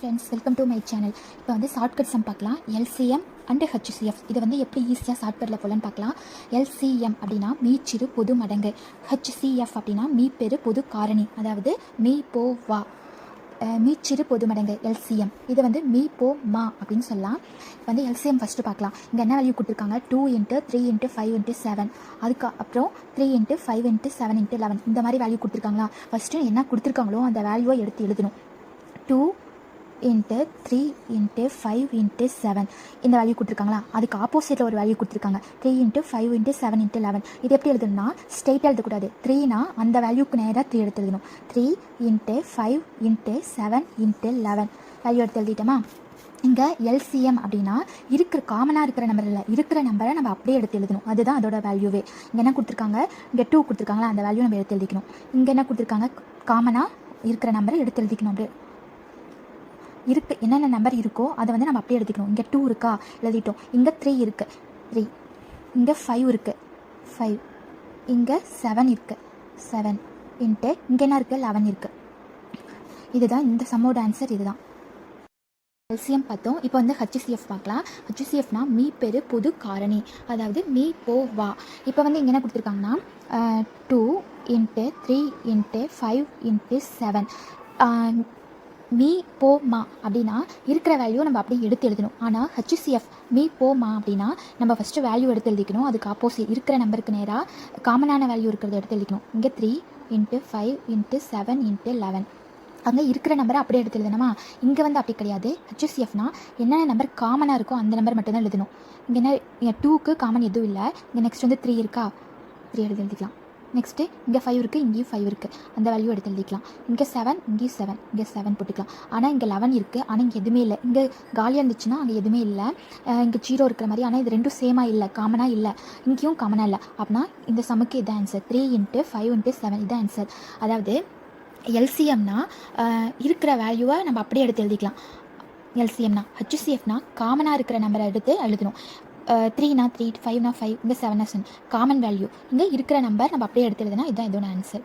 Friends, welcome to my channel. இப்போ வந்து shortcut some பார்க்கலாம். எல்சிஎம் அண்டு ஹெச்சிஎஃப் இதை வந்து எப்படி ஈஸியாக ஷார்ட்கட்டில் போகலான்னு பார்க்கலாம். எல்சிஎம் அப்படின்னா மீச்சிறு பொது மடங்கு, ஹெச்சிஎஃப் அப்படின்னா மீப்பெரு பொது காரணி, அதாவது மீ போ வா மீச்சிறு பொது மடங்கு எல்சிஎம். இதை வந்து மீ போ மா அப்படின்னு சொல்லலாம். இப்போ வந்து எல்சிஎம் ஃபஸ்ட்டு பார்க்கலாம். இங்கே என்ன வேல்யூ கொடுத்துருக்காங்க? 2 × 3 × 5 × 7, அதுக்கு அப்புறம் 3 × 5 × 7 × 11 இந்த மாதிரி வேல்யூ கொடுத்துருக்காங்களா? ஃபஸ்ட்டு என்ன கொடுத்துருக்காங்களோ அந்த வேல்யூவை எடுத்து எழுதணும். 2 × 3 × 5 × 7 இந்த வேல்யூ கொடுத்துருக்காங்களா? அதுக்கு ஆப்போசிட்டில் ஒரு வேல்யூ கொடுத்துருக்காங்க, 3 × 5 × 7 × 11. இது எப்படி எழுதணும்னா ஸ்ட்ரெயிட்டாக எழுதக்கூடாது. 3னா அந்த வேல்யூக்கு நேராக 3 எடுத்து எழுதணும். 3 × 5 × 7 × 11 வேல்யூ எடுத்து எழுதிட்டோமா? இங்கே எல்சிஎம் அப்படின்னா காமனாக இருக்கிற நம்பர் இல்லை, இருக்கிற நம்பரை நம்ம அப்படியே எடுத்து எழுதணும். அதுதான் அதோட வேல்யூவே. இங்கே என்ன கொடுத்துருக்காங்க? இங்கே 2 கொடுத்துருக்காங்களா? அந்த வேல்யூ நம்ம எடுத்து எழுதிக்கணும். இங்கே என்ன கொடுத்துருக்காங்க? காமனாக இருக்கிற நம்பரை எடுத்து எழுதிக்கணும். அப்படியே என்னென்ன நம்பர் இருக்கோ அதை வந்து நம்ம அப்படியே எடுத்துக்கணும். இங்கே 2 இருக்கா? எழுதிட்டோம். இங்கே 3 இருக்குது, 3. இங்கே 5 இருக்குது, 5. இங்கே 7 இருக்குது, 7 இன்ட்டு இங்கே என்ன இருக்குது? 11 இருக்குது. இதுதான் இந்த சம்மோட ஆன்சர். இதுதான் எல்சிஎம் பார்த்தோம். இப்போ வந்து ஹெச்சிஎஃப் பார்க்கலாம். ஹெச்சிஎஃப்னா மீ பெரு பொது காரணி, அதாவது மீ போ வா. இப்போ வந்து இங்கே என்ன கொடுத்துருக்காங்கன்னா 2 × 3 × 5 × 7 மீ போ மா அப்படின்னா இருக்கிற வேல்யூ நம்ம அப்படியே எடுத்து எழுதணும். ஆனால் ஹெச்சிஎஃப் மீ போ மா அப்படின்னா நம்ம ஃபஸ்ட்டு வேல்யூ எடுத்து எழுதிக்கணும். அதுக்கு ஆப்போசிட் இருக்கிற நம்பருக்கு நேராக காமனான வேல்யூ இருக்கிறத எடுத்து எழுதிக்கணும். இங்கே 3 × 5 × 7 × 11 அங்கே இருக்கிற நம்பரை அப்படியே எடுத்து எழுதணுமா? இங்கே வந்து அப்படி கிடையாது. ஹெச்சிஎஃப்னா என்னென்ன நம்பர் காமனாக இருக்கோ அந்த நம்பர் மட்டும் தான் எழுதணும். இங்கே என்ன? இங்கே 2க்கு காமன் எதுவும் இல்லை. இங்கே நெக்ஸ்ட் வந்து 3 இருக்கா? 3 எடுத்து எழுதிக்கலாம். நெக்ஸ்ட்டு இங்கே 5 இருக்குது, இங்கேயும் 5 இருக்குது, அந்த வேல்யூ எடுத்து எழுதிக்கலாம். இங்கே 7, இங்கேயும் 7, இங்கே 7 போட்டுக்கலாம். ஆனால் இங்கே 11 இருக்குது, ஆனால் இங்கே எதுவுமே இல்லை. இங்கே காலியாக இருந்துச்சுன்னா அங்கே எதுவுமே இல்லை. இங்கே 0 இருக்கிற மாதிரி. ஆனால் இது ரெண்டும் சேமாக இல்லை, காமனாக இல்லை. இங்கேயும் காமனாக இல்லை. அப்படின்னா இந்த சமுக்கு இது ஆன்சர். 3 × 5 × 7 இது ஆன்சர். அதாவது எல்சிஎம்னா இருக்கிற வேல்யூவை நம்ம அப்படியே எடுத்து எழுதிக்கலாம். எல்சிஎம்னா ஹெச்சிஎஃப்னா காமனாக இருக்கிற நம்பரை எடுத்து எழுதணும். 3னா 3, 5னா 5, இங்கே 7 காமன் வேல்யூ. இங்கே இருக்கிற நம்பர் நம்ம அப்படியே எடுத்து எழுதுனா இதுதான் இதோட ஆன்சர்.